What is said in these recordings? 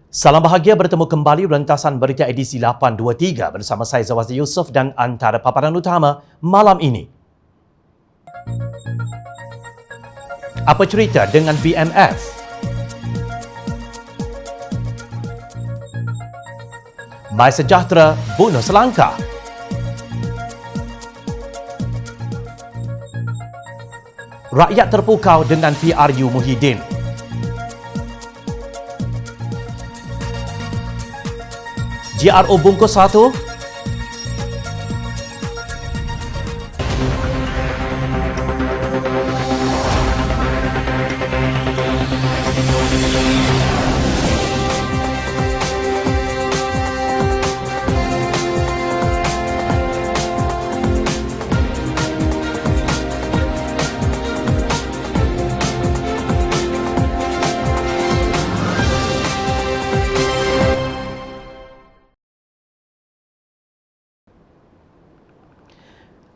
Salam bahagia bertemu kembali rentasan berita edisi 823 bersama saya Zawazli Yusof dan antara paparan utama malam ini. Apa cerita dengan BMF? Mai Sejahtera bunuh selangkah. Rakyat terpukau dengan PRU Muhyiddin. GRO bungkus 1.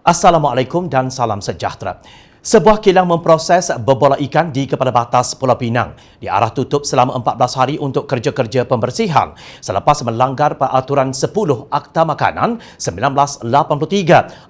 Assalamualaikum dan salam sejahtera. Sebuah kilang memproses berbola ikan di kepala batas Pulau Pinang diarah tutup selama 14 hari untuk kerja-kerja pembersihan selepas melanggar peraturan 10 Akta Makanan 1983,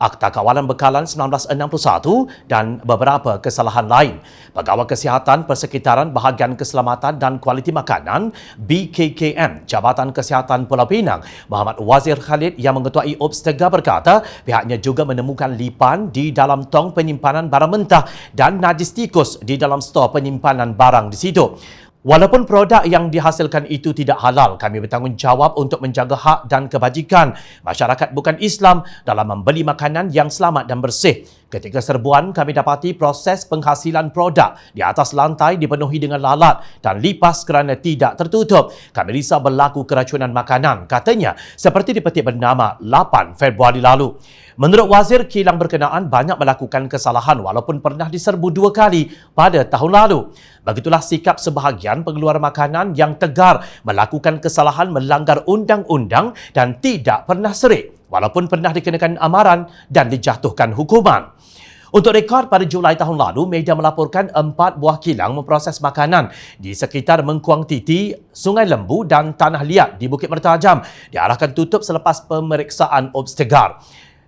Akta Kawalan Bekalan 1961 dan beberapa kesalahan lain. Pegawai Kesihatan Persekitaran Bahagian Keselamatan dan Kualiti Makanan BKKM Jabatan Kesihatan Pulau Pinang Muhammad Wazir Khalid yang mengetuai UPS Tegar berkata pihaknya juga menemukan lipan di dalam tong penyimpanan barang mentah dan najis tikus di dalam stor penyimpanan barang di situ. Walaupun produk yang dihasilkan itu tidak halal, kami bertanggungjawab untuk menjaga hak dan kebajikan masyarakat bukan Islam dalam membeli makanan yang selamat dan bersih. Ketika serbuan, kami dapati proses penghasilan produk di atas lantai dipenuhi dengan lalat dan lipas kerana tidak tertutup. Kami risau berlaku keracunan makanan, katanya, seperti dipetik bernama 8 Februari lalu. Menurut Wazir, kilang berkenaan banyak melakukan kesalahan walaupun pernah diserbu 2 kali pada tahun lalu. Begitulah sikap sebahagian pengeluar makanan yang tegar melakukan kesalahan melanggar undang-undang dan tidak pernah serik walaupun pernah dikenakan amaran dan dijatuhkan hukuman. Untuk rekod, pada Julai tahun lalu, media melaporkan 4 buah kilang memproses makanan di sekitar Mengkuang Titi, Sungai Lembu dan Tanah Liat di Bukit Mertajam diarahkan tutup selepas pemeriksaan UPS Tegar.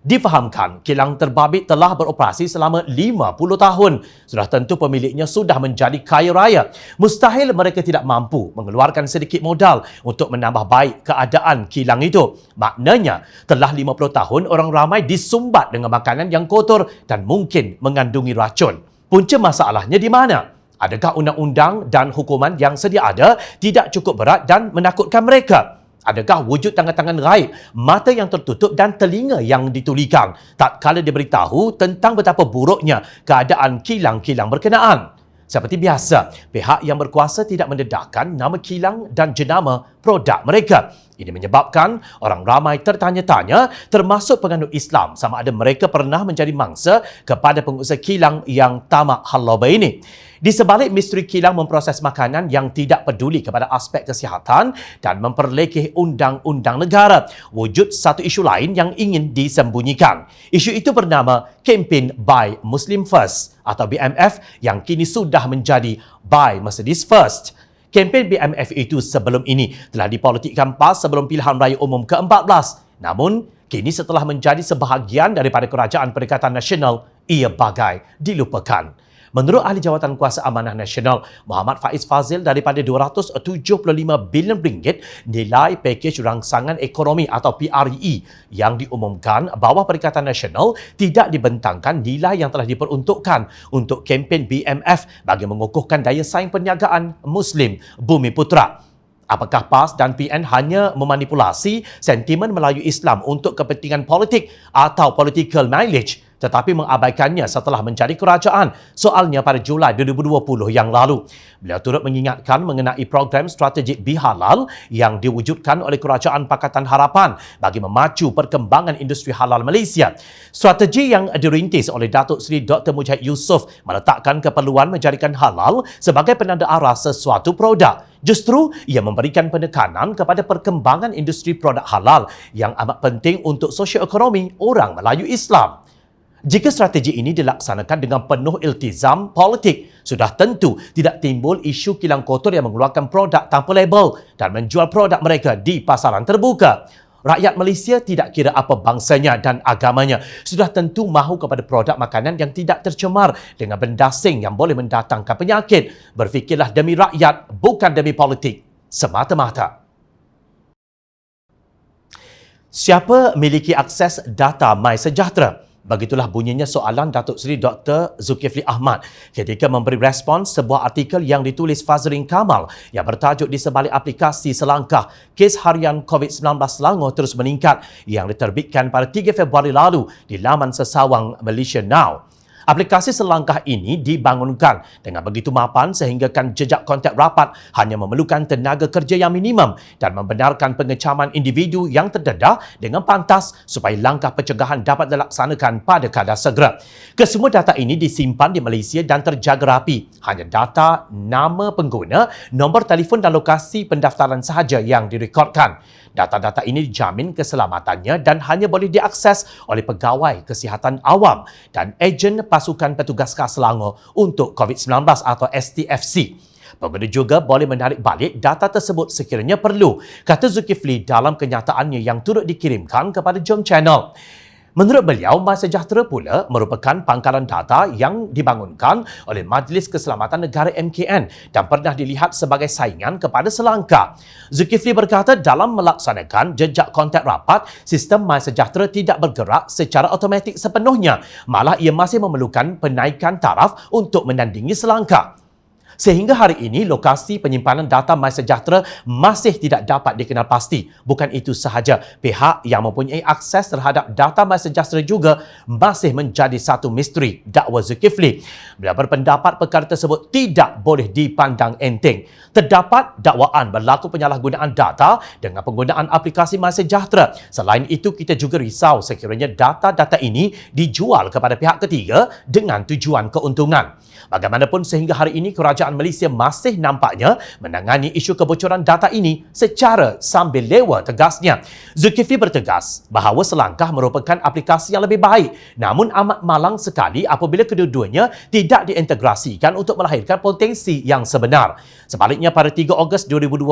Difahamkan, kilang terbabit telah beroperasi selama 50 tahun. Sudah tentu pemiliknya sudah menjadi kaya raya. Mustahil mereka tidak mampu mengeluarkan sedikit modal untuk menambah baik keadaan kilang itu. Maknanya, telah 50 tahun orang ramai disumbat dengan makanan yang kotor dan mungkin mengandungi racun. Punca masalahnya di mana? Adakah undang-undang dan hukuman yang sedia ada tidak cukup berat dan menakutkan mereka? Adakah wujud tangan-tangan gaib, mata yang tertutup dan telinga yang ditulikan tak kala diberitahu tentang betapa buruknya keadaan kilang-kilang berkenaan? Seperti biasa, pihak yang berkuasa tidak mendedahkan nama kilang dan jenama produk mereka. Ini menyebabkan orang ramai tertanya-tanya termasuk penganut Islam sama ada mereka pernah menjadi mangsa kepada pengusaha kilang yang tamak halaba ini. Di sebalik misteri kilang memproses makanan yang tidak peduli kepada aspek kesihatan dan memperlekeh undang-undang negara, wujud satu isu lain yang ingin disembunyikan. Isu itu bernama Kempen Buy Muslim First atau BMF yang kini sudah menjadi Buy Mercedes First. Kempen BMF itu sebelum ini telah dipolitikkan PAS sebelum pilihan raya umum ke-14. Namun, kini setelah menjadi sebahagian daripada Kerajaan Perikatan Nasional, ia bagai dilupakan. Menurut Ahli Jawatan Kuasa Amanah Nasional, Muhammad Faiz Fazil, daripada RM275 bilion nilai pakej rangsangan ekonomi atau PRE yang diumumkan bawah Perikatan Nasional tidak dibentangkan nilai yang telah diperuntukkan untuk kempen BMF bagi mengukuhkan daya saing perniagaan Muslim Bumi Putra. Apakah PAS dan PN hanya memanipulasi sentimen Melayu Islam untuk kepentingan politik atau political mileage tetapi mengabaikannya setelah menjadi kerajaan? Soalnya pada Julai 2020 yang lalu. Beliau turut mengingatkan mengenai program strategik Bihalal yang diwujudkan oleh Kerajaan Pakatan Harapan bagi memacu perkembangan industri halal Malaysia. Strategi yang dirintis oleh Datuk Seri Dr. Mujahid Yusof meletakkan keperluan menjadikan halal sebagai penanda arah sesuatu produk. Justru, ia memberikan penekanan kepada perkembangan industri produk halal yang amat penting untuk sosioekonomi orang Melayu Islam. Jika strategi ini dilaksanakan dengan penuh iltizam politik, sudah tentu tidak timbul isu kilang kotor yang mengeluarkan produk tanpa label dan menjual produk mereka di pasaran terbuka. Rakyat Malaysia tidak kira apa bangsanya dan agamanya sudah tentu mahu kepada produk makanan yang tidak tercemar dengan benda asing yang boleh mendatangkan penyakit. Berfikirlah demi rakyat, bukan demi politik semata-mata. Siapa miliki akses data MySejahtera? Begitulah bunyinya soalan Datuk Seri Dr. Zulkifli Ahmad ketika memberi respons sebuah artikel yang ditulis Fazrin Kamal yang bertajuk Di Sebalik Aplikasi Selangkah, Kes Harian COVID-19 Selangor terus meningkat yang diterbitkan pada 3 Februari lalu di laman sesawang Malaysia Now. Aplikasi Selangkah ini dibangunkan dengan begitu mapan sehinggakan jejak kontak rapat hanya memerlukan tenaga kerja yang minimum dan membenarkan pengecaman individu yang terdedah dengan pantas supaya langkah pencegahan dapat dilaksanakan pada kadar segera. Kesemua data ini disimpan di Malaysia dan terjaga rapi. Hanya data, nama pengguna, nombor telefon dan lokasi pendaftaran sahaja yang direkodkan. Data-data ini dijamin keselamatannya dan hanya boleh diakses oleh pegawai kesihatan awam dan ejen pasukan petugas khas Selangor untuk COVID-19 atau STFC. Pengguna juga boleh menarik balik data tersebut sekiranya perlu, kata Zulkifli dalam kenyataannya yang turut dikirimkan kepada Jom Channel. Menurut beliau, MySejahtera pula merupakan pangkalan data yang dibangunkan oleh Majlis Keselamatan Negara MKN dan pernah dilihat sebagai saingan kepada Selangkah. Zulkifli berkata dalam melaksanakan jejak kontak rapat, sistem MySejahtera tidak bergerak secara automatik sepenuhnya. Malah ia masih memerlukan penaikan taraf untuk menandingi Selangkah. Sehingga hari ini, lokasi penyimpanan data MySejahtera masih tidak dapat dikenal pasti. Bukan itu sahaja, pihak yang mempunyai akses terhadap data MySejahtera juga masih menjadi satu misteri, dakwa Zulkifli. Beliau berpendapat perkara tersebut tidak boleh dipandang enteng. Terdapat dakwaan berlaku penyalahgunaan data dengan penggunaan aplikasi MySejahtera. Selain itu, kita juga risau sekiranya data-data ini dijual kepada pihak ketiga dengan tujuan keuntungan. Bagaimanapun sehingga hari ini kerajaan Malaysia masih nampaknya menangani isu kebocoran data ini secara sambil lewa, tegasnya. Zulkifli bertegas bahawa Selangkah merupakan aplikasi yang lebih baik, namun amat malang sekali apabila kedua-duanya tidak diintegrasikan untuk melahirkan potensi yang sebenar. Sebaliknya pada 3 Ogos 2020,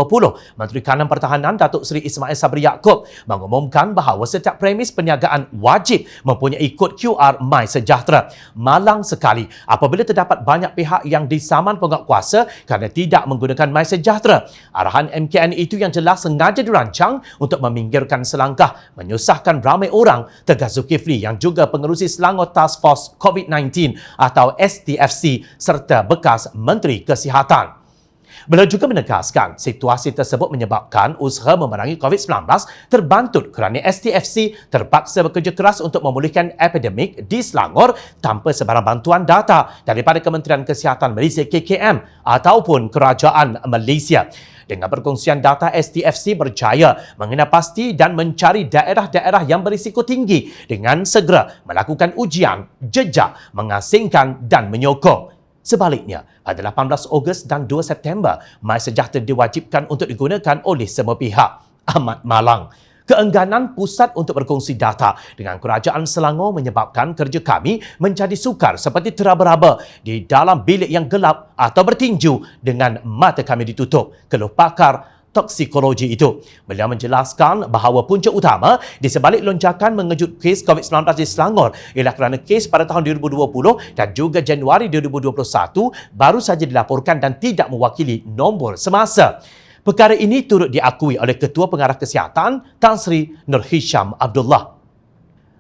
Menteri Kanan Pertahanan Datuk Seri Ismail Sabri Yaakob mengumumkan bahawa setiap premis perniagaan wajib mempunyai kod QR MySejahtera. Malang sekali apabila terdapat banyak pihak yang disaman penguatkuasa kerana tidak menggunakan MySejahtera. Arahan MKN itu yang jelas sengaja dirancang untuk meminggirkan Selangkah, menyusahkan ramai orang, tegas Zulkifli yang juga pengerusi Selangor Task Force COVID-19 atau STFC serta bekas Menteri Kesihatan. Beliau juga menegaskan situasi tersebut menyebabkan usaha memerangi COVID-19 terbantut kerana STFC terpaksa bekerja keras untuk memulihkan epidemik di Selangor tanpa sebarang bantuan data daripada Kementerian Kesihatan Malaysia KKM ataupun Kerajaan Malaysia. Dengan perkongsian data, STFC berjaya mengenal pasti dan mencari daerah-daerah yang berisiko tinggi dengan segera melakukan ujian, jejak, mengasingkan dan menyokong. Sebaliknya, pada 18 Ogos dan 2 September, MySejahtera diwajibkan untuk digunakan oleh semua pihak. Amat malang. Keengganan pusat untuk berkongsi data dengan Kerajaan Selangor menyebabkan kerja kami menjadi sukar seperti teraba-raba di dalam bilik yang gelap atau bertinju dengan mata kami ditutup, keluh pakar toksikologi itu. Beliau menjelaskan bahawa punca utama di sebalik lonjakan mengejut kes COVID-19 di Selangor ialah kerana kes pada tahun 2020 dan juga Januari 2021 baru saja dilaporkan dan tidak mewakili nombor semasa. Perkara ini turut diakui oleh Ketua Pengarah Kesihatan Tan Sri Nur Hisham Abdullah.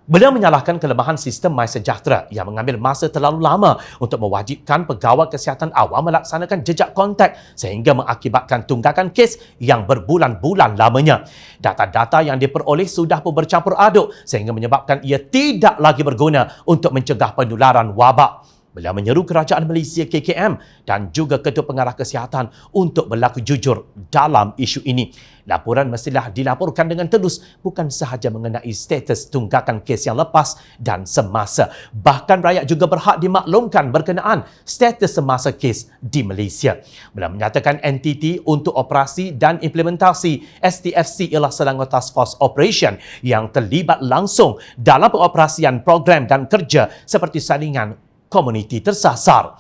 Beliau menyalahkan kelemahan sistem MySejahtera yang mengambil masa terlalu lama untuk mewajibkan pegawai kesihatan awam melaksanakan jejak kontak sehingga mengakibatkan tunggakan kes yang berbulan-bulan lamanya. Data-data yang diperoleh sudah pun bercampur aduk sehingga menyebabkan ia tidak lagi berguna untuk mencegah penularan wabak. Beliau menyeru kerajaan Malaysia KKM dan juga Ketua Pengarah Kesihatan untuk berlaku jujur dalam isu ini. Laporan mestilah dilaporkan dengan telus, bukan sahaja mengenai status tunggakan kes yang lepas dan semasa. Bahkan rakyat juga berhak dimaklumkan berkenaan status semasa kes di Malaysia. Beliau menyatakan entiti untuk operasi dan implementasi STFC ialah Selangor Task Force Operation yang terlibat langsung dalam pengoperasian program dan kerja seperti saringan komuniti tersasar.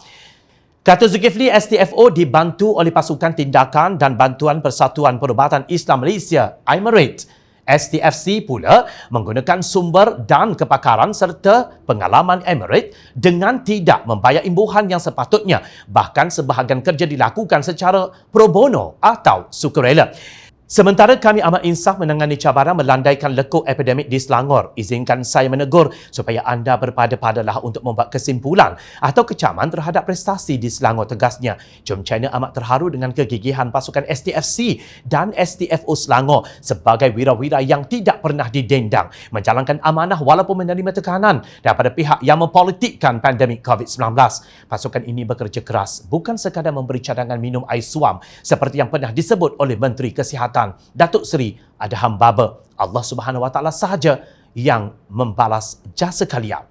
Kata Zulkifli, STFO dibantu oleh Pasukan Tindakan dan Bantuan Persatuan Perubatan Islam Malaysia, IMERIT. STFC pula menggunakan sumber dan kepakaran serta pengalaman IMERIT dengan tidak membayar imbuhan yang sepatutnya. Bahkan sebahagian kerja dilakukan secara pro bono atau sukarela. Sementara kami amat insaf menangani cabaran melandaikan lekuk epidemik di Selangor. Izinkan saya menegur supaya anda berpada-padalah untuk membuat kesimpulan atau kecaman terhadap prestasi di Selangor, tegasnya. Jom China amat terharu dengan kegigihan pasukan STFC dan STFO Selangor sebagai wira-wira yang tidak pernah didendang, menjalankan amanah walaupun menerima tekanan daripada pihak yang mempolitikkan pandemik COVID-19. Pasukan ini bekerja keras, bukan sekadar memberi cadangan minum air suam seperti yang pernah disebut oleh Menteri Kesihatan Datuk Seri Adham Baba. Allah Subhanahu Wa Taala sahaja yang membalas jasa kalian.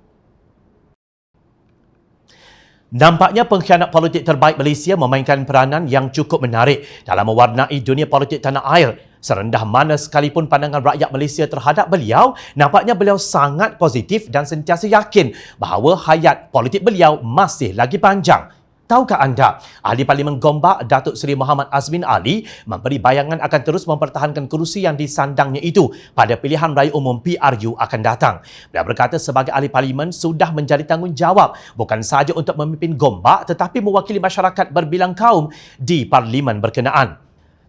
Nampaknya pengkhianat politik terbaik Malaysia memainkan peranan yang cukup menarik dalam mewarnai dunia politik tanah air. Serendah mana sekalipun pandangan rakyat Malaysia terhadap beliau, nampaknya beliau sangat positif dan sentiasa yakin bahawa hayat politik beliau masih lagi panjang. Tahukah anda, Ahli Parlimen Gombak Datuk Seri Muhammad Azmin Ali memberi bayangan akan terus mempertahankan kerusi yang disandangnya itu pada pilihan raya umum PRU akan datang. Beliau berkata sebagai Ahli Parlimen sudah menjadi tanggungjawab bukan sahaja untuk memimpin Gombak tetapi mewakili masyarakat berbilang kaum di Parlimen berkenaan.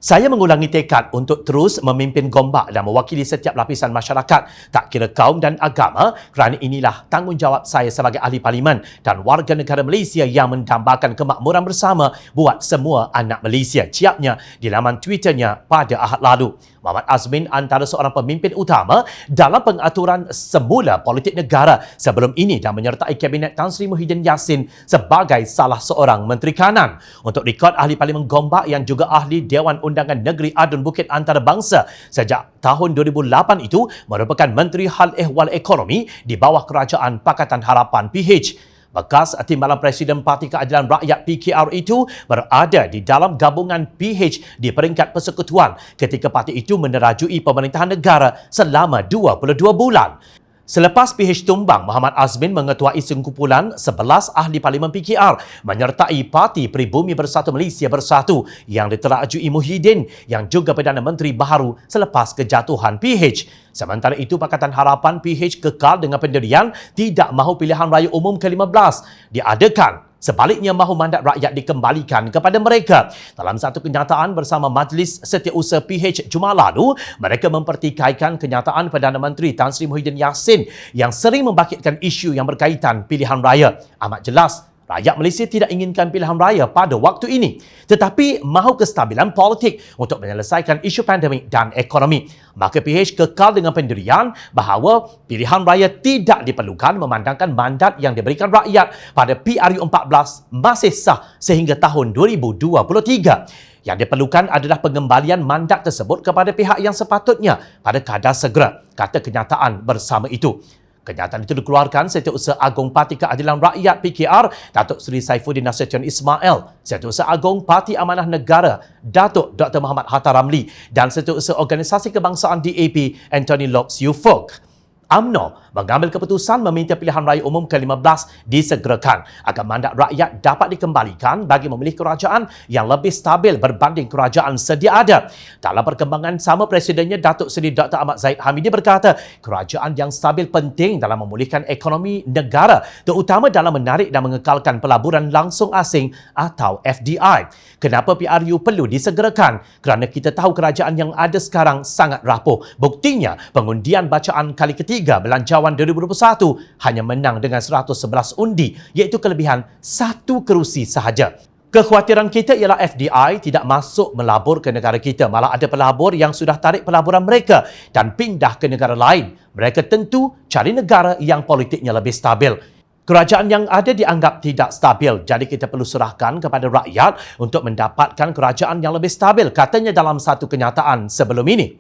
Saya mengulangi tekad untuk terus memimpin Gombak dan mewakili setiap lapisan masyarakat, tak kira kaum dan agama, kerana inilah tanggungjawab saya sebagai ahli parlimen dan warga negara Malaysia yang mendambakan kemakmuran bersama buat semua anak Malaysia, ciapnya di laman Twitternya pada Ahad lalu. Muhammad Azmin antara seorang pemimpin utama dalam pengaturan semula politik negara sebelum ini dan menyertai Kabinet Tan Sri Muhyiddin Yassin sebagai salah seorang Menteri Kanan. Untuk rekod, Ahli Parlimen Gombak yang juga Ahli Dewan Undangan Negeri Adun Bukit Antarabangsa sejak tahun 2008 itu merupakan Menteri Hal Ehwal Ekonomi di bawah Kerajaan Pakatan Harapan PH. Bekas Timbalan Presiden Parti Keadilan Rakyat PKR itu berada di dalam gabungan PH di peringkat persekutuan ketika parti itu menerajui pemerintahan negara selama 22 bulan. Selepas PH tumbang, Muhammad Azmin mengetuai sekumpulan 11 ahli parlimen PKR menyertai Parti Pribumi Bersatu Malaysia Bersatu yang diterajui Muhyiddin yang juga Perdana Menteri baharu selepas kejatuhan PH. Sementara itu, Pakatan Harapan PH kekal dengan pendirian tidak mahu pilihan raya umum ke-15 diadakan. Sebaliknya, mahu mandat rakyat dikembalikan kepada mereka. Dalam satu kenyataan bersama Majlis Setiausaha PH Jumaat lalu, mereka mempertikaikan kenyataan Perdana Menteri Tan Sri Muhyiddin Yassin yang sering membangkitkan isu yang berkaitan pilihan raya. Amat jelas, rakyat Malaysia tidak inginkan pilihan raya pada waktu ini, tetapi mahu kestabilan politik untuk menyelesaikan isu pandemik dan ekonomi. Maka PH kekal dengan pendirian bahawa pilihan raya tidak diperlukan memandangkan mandat yang diberikan rakyat pada PRU 14 masih sah sehingga tahun 2023. Yang diperlukan adalah pengembalian mandat tersebut kepada pihak yang sepatutnya pada kadar segera, kata kenyataan bersama itu. Kenyataan itu dikeluarkan Setiausaha Agong Parti Keadilan Rakyat PKR, Datuk Seri Saifuddin Nasution Ismail, Setiausaha Agong Parti Amanah Negara, Datuk Dr. Muhammad Hatta Ramli dan Setiausaha Organisasi Kebangsaan DAP, Anthony Locks Ufuk. UMNO mengambil keputusan meminta pilihan raya umum ke-15 disegerakan agar mandat rakyat dapat dikembalikan bagi memilih kerajaan yang lebih stabil berbanding kerajaan sedia ada. Dalam perkembangan sama, Presidennya Datuk Seri Dr. Ahmad Zahid Hamidi berkata, kerajaan yang stabil penting dalam memulihkan ekonomi negara, terutama dalam menarik dan mengekalkan pelaburan langsung asing atau FDI. Kenapa PRU perlu disegerakan? Kerana kita tahu kerajaan yang ada sekarang sangat rapuh. Buktinya, pengundian bacaan kali ketiga Belanjawan 2021 hanya menang dengan 111 undi, iaitu kelebihan 1 kerusi sahaja. Kekhawatiran kita ialah FDI tidak masuk melabur ke negara kita. Malah ada pelabur yang sudah tarik pelaburan mereka dan pindah ke negara lain. Mereka tentu cari negara yang politiknya lebih stabil. Kerajaan yang ada dianggap tidak stabil, jadi kita perlu serahkan kepada rakyat untuk mendapatkan kerajaan yang lebih stabil, katanya dalam satu kenyataan sebelum ini.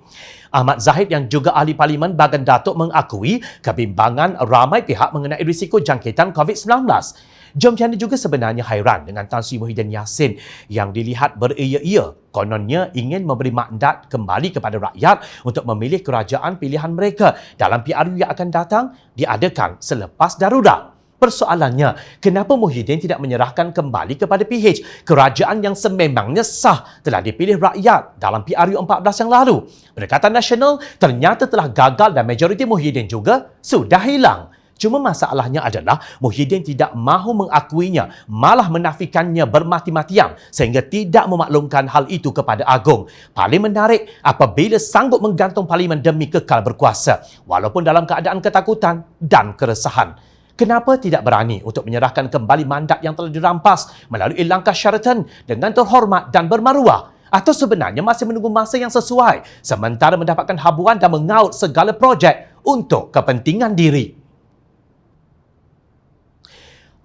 Ahmad Zahid yang juga ahli Parlimen Bagan Datuk mengakui kebimbangan ramai pihak mengenai risiko jangkitan COVID-19. Jom Channel juga sebenarnya hairan dengan Tan Sri Muhyiddin Yassin yang dilihat beria-ia kononnya ingin memberi mandat kembali kepada rakyat untuk memilih kerajaan pilihan mereka dalam PRU yang akan datang diadakan selepas darurat. Persoalannya, kenapa Muhyiddin tidak menyerahkan kembali kepada PH kerajaan yang sememangnya sah telah dipilih rakyat dalam PRU 14 yang lalu? Pendekatan Nasional ternyata telah gagal dan majoriti Muhyiddin juga sudah hilang. Cuma masalahnya adalah Muhyiddin tidak mahu mengakuinya, malah menafikannya bermati-matian sehingga tidak memaklumkan hal itu kepada Agong. Paling menarik apabila sanggup menggantung Parlimen demi kekal berkuasa, walaupun dalam keadaan ketakutan dan keresahan. Kenapa tidak berani untuk menyerahkan kembali mandat yang telah dirampas melalui langkah Sheraton dengan terhormat dan bermaruah? Atau sebenarnya masih menunggu masa yang sesuai sementara mendapatkan habuan dan mengaut segala projek untuk kepentingan diri?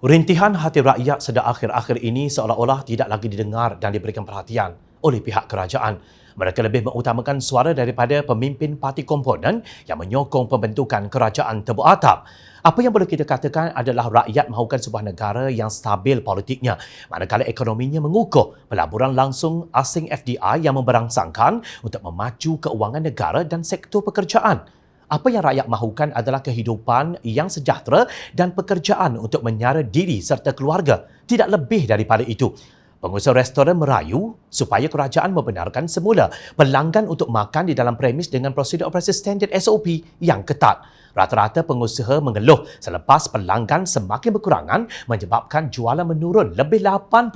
Rintihan hati rakyat sedang akhir-akhir ini seolah-olah tidak lagi didengar dan diberikan perhatian oleh pihak kerajaan. Mereka lebih mengutamakan suara daripada pemimpin parti komponen yang menyokong pembentukan kerajaan tebuk atap. Apa yang boleh kita katakan adalah rakyat mahukan sebuah negara yang stabil politiknya, manakala ekonominya mengukuh, pelaburan langsung asing FDI yang memberangsangkan untuk memacu keuangan negara dan sektor pekerjaan. Apa yang rakyat mahukan adalah kehidupan yang sejahtera dan pekerjaan untuk menyara diri serta keluarga. Tidak lebih daripada itu. Pengusaha restoran merayu supaya kerajaan membenarkan semula pelanggan untuk makan di dalam premis dengan prosedur operasi standard SOP yang ketat. Rata-rata pengusaha mengeluh selepas pelanggan semakin berkurangan menyebabkan jualan menurun lebih 80%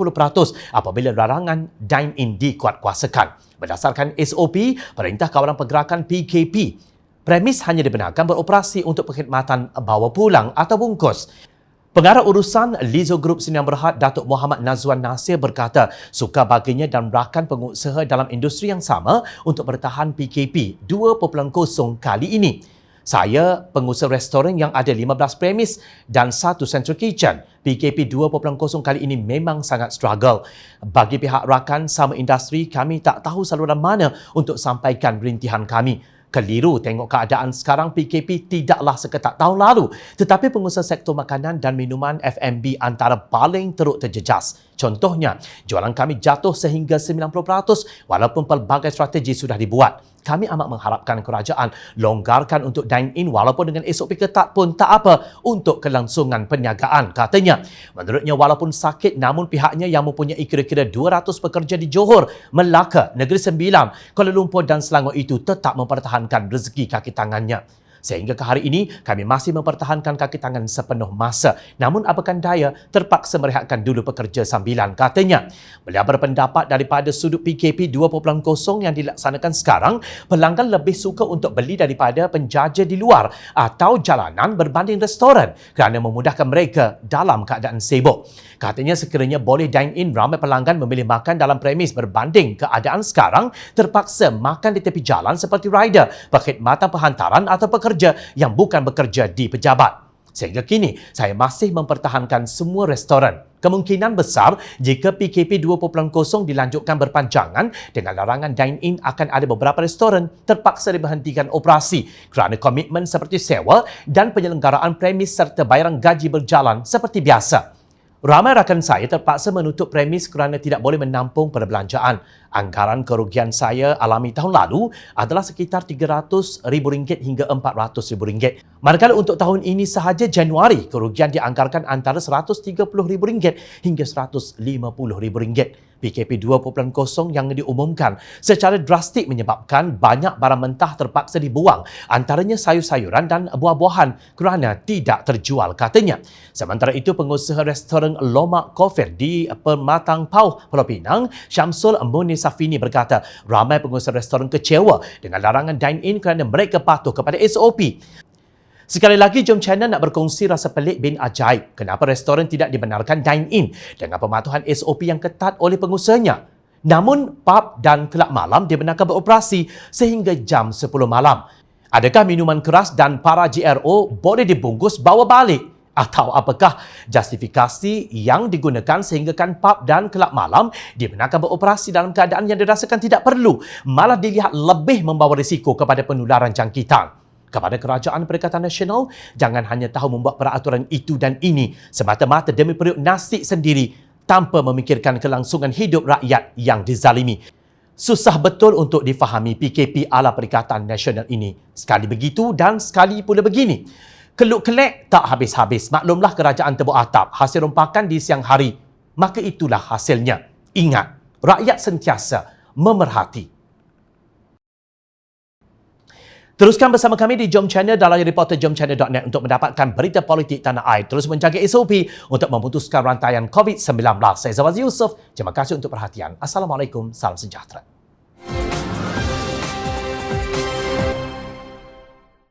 apabila larangan dine-in dikuatkuasakan. Berdasarkan SOP, Perintah Kawalan Pergerakan PKP, premis hanya dibenarkan beroperasi untuk perkhidmatan bawa pulang atau bungkus. Pengarah urusan Lizo Group Sdn Bhd Datuk Muhammad Nazwan Nasir berkata suka baginya dan rakan pengusaha dalam industri yang sama untuk bertahan PKP 2.0 kali ini. Saya pengusaha restoran yang ada 15 premis dan 1 central kitchen. PKP 2.0 kali ini memang sangat struggle. Bagi pihak rakan sama industri, kami tak tahu saluran mana untuk sampaikan rintihan kami. Keliru tengok keadaan sekarang. PKP tidaklah seketat tahun lalu. Tetapi pengusaha sektor makanan dan minuman F&B antara paling teruk terjejas. Contohnya, jualan kami jatuh sehingga 90% walaupun pelbagai strategi sudah dibuat. Kami amat mengharapkan kerajaan longgarkan untuk dine-in walaupun dengan SOP ketat pun tak apa untuk kelangsungan perniagaan, katanya. Menurutnya, walaupun sakit namun pihaknya yang mempunyai kira-kira 200 pekerja di Johor, Melaka, Negeri Sembilan, Kuala Lumpur dan Selangor itu tetap mempertahankan rezeki kaki tangannya. Sehingga ke hari ini, kami masih mempertahankan kaki tangan sepenuh masa. Namun apakah daya, terpaksa merehatkan dulu pekerja sambilan, katanya. Beliau berpendapat daripada sudut PKP 2.0 yang dilaksanakan sekarang, pelanggan lebih suka untuk beli daripada penjaja di luar atau jalanan berbanding restoran kerana memudahkan mereka dalam keadaan sibuk. Katanya sekiranya boleh dine-in, ramai pelanggan memilih makan dalam premis berbanding keadaan sekarang terpaksa makan di tepi jalan seperti rider, perkhidmatan perhantaran atau pekerja yang bukan bekerja di pejabat. Sehingga kini, saya masih mempertahankan semua restoran. Kemungkinan besar jika PKP 2.0 dilanjutkan berpanjangan dengan larangan dine-in akan ada beberapa restoran terpaksa diberhentikan operasi kerana komitmen seperti sewa dan penyelenggaraan premis serta bayaran gaji berjalan seperti biasa. Ramai rakan saya terpaksa menutup premis kerana tidak boleh menampung perbelanjaan. Anggaran kerugian saya alami tahun lalu adalah sekitar RM300,000 hingga RM400,000. Manakala untuk tahun ini sahaja Januari, kerugian dianggarkan antara RM130,000 hingga RM150,000. PKP 2.0 yang diumumkan secara drastik menyebabkan banyak barang mentah terpaksa dibuang, antaranya sayur-sayuran dan buah-buahan kerana tidak terjual, katanya. Sementara itu, pengusaha restoran Lomak Kofir di Pematang Pauh, Pulau Pinang, Syamsul Munis Safini berkata, ramai pengusaha restoran kecewa dengan larangan dine-in kerana mereka patuh kepada SOP. Sekali lagi, Jom Channel nak berkongsi rasa pelik bin ajaib kenapa restoran tidak dibenarkan dine-in dengan pematuhan SOP yang ketat oleh pengusahanya. Namun, pub dan kelab malam dibenarkan beroperasi sehingga jam 10 malam. Adakah minuman keras dan para GRO boleh dibungkus bawa balik? Atau apakah justifikasi yang digunakan sehinggakan pub dan kelab malam dibenarkan beroperasi dalam keadaan yang dirasakan tidak perlu, malah dilihat lebih membawa risiko kepada penularan jangkitan? Kepada Kerajaan Perikatan Nasional, jangan hanya tahu membuat peraturan itu dan ini semata-mata demi periuk nasi sendiri tanpa memikirkan kelangsungan hidup rakyat yang dizalimi. Susah betul untuk difahami PKP ala Perikatan Nasional ini. Sekali begitu dan sekali pula begini. Keluk-kelek tak habis-habis. Maklumlah kerajaan tebuk atap. Hasil rompakan di siang hari. Maka itulah hasilnya. Ingat, rakyat sentiasa memerhati. Teruskan bersama kami di Jom Channel dan layar reporter jomchannel.net untuk mendapatkan berita politik tanah air. Terus menjaga SOP untuk memutuskan rantaian COVID-19. Saya Zawaz Yusof. Terima kasih untuk perhatian. Assalamualaikum. Salam sejahtera.